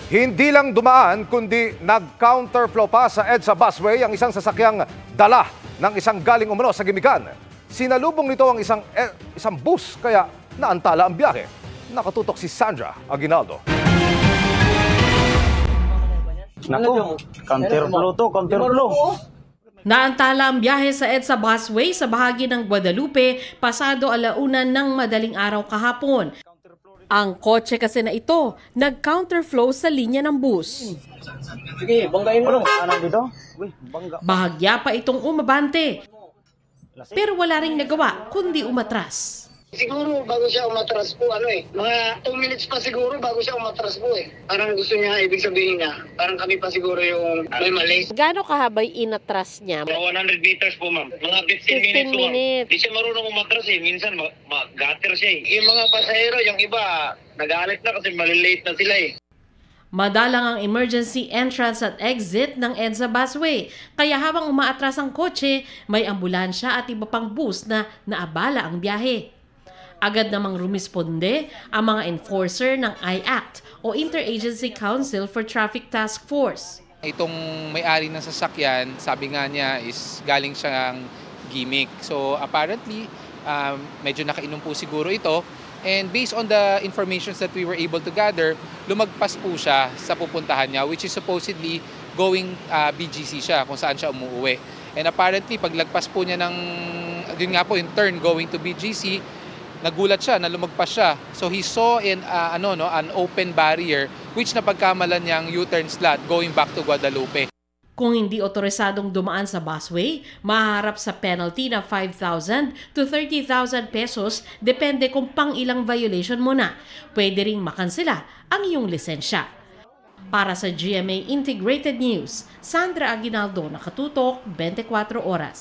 Hindi lang dumaan kundi nag-counterflow pa sa EDSA busway ang isang sasakyang dala ng isang galing umano sa Gimikan. Sinalubong nito ang isang bus kaya naantala ang biyahe. Nakatutok si Sandra Aguinaldo. Naku, counterflow to, counterflow. Naantala ang biyahe sa EDSA busway sa bahagi ng Guadalupe pasado 1:00 ng madaling araw kahapon. Ang kotse kasi na ito nag-counterflow sa linya ng bus. Sige, banggain mo lang. Anong dito? Uy, bangga. Bahagya pa itong umabante. Pero wala ring nagawa kundi umatras. Siguro bago siya umatras po, mga 2 minutes pa siguro bago siya umatras po eh. Parang gusto niya, ibig sabihin niya, parang kami pa siguro yung may mali. Gaano kahabay inatras niya? Mga 100 meters po ma'am. Mga 15 minutes po ma'am. Di siya marunong umatras eh. Minsan mag-gutter siya eh. Yung mga pasahero, yung iba, nagalit na kasi malilate na sila eh. Madalang ang emergency entrance at exit ng EDSA busway. Kaya habang umaatras ang kotse, may ambulansya at iba pang bus na naabala ang biyahe. Agad namang rumisponde ang mga enforcer ng IACT o Interagency Council for Traffic Task Force. Itong may-ari ng sasakyan, sabi nga niya is galing siyang gimmick. So apparently, medyo nakainom po siguro ito. And based on the informations that we were able to gather, lumagpas po siya sa pupuntahan niya, which is supposedly going BGC siya, kung saan siya umuwi. And apparently, paglagpas po niya ng, yun nga po, in turn going to BGC, nagulat siya na lumagpas siya. So he saw an open barrier which napagkamalan niyang U-turn slot going back to Guadalupe. Kung hindi otorisadong dumaan sa busway, mahaharap sa penalty na 5,000 to 30,000 pesos depende kung pang ilang violation mo na. Pwede ring makansela ang iyong lisensya. Para sa GMA Integrated News, Sandra Aguinaldo, Nakatutok, 24 Oras.